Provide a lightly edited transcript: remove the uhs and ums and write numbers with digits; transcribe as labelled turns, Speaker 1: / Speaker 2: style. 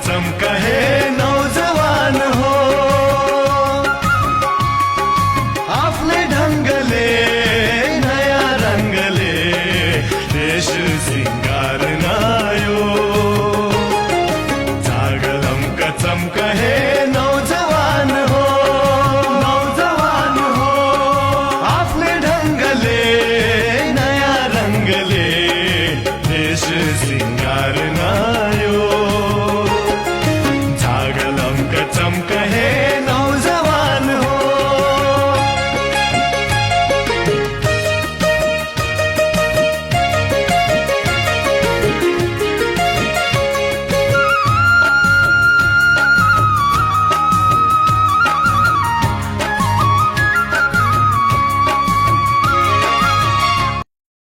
Speaker 1: चमका हे नौजवान हो आपले ढंगले नया रंगले देश सिंगार नायो जागलम का चमका हे नौजवान हो आपले ढंगले नया रंगले देश सिंगार ना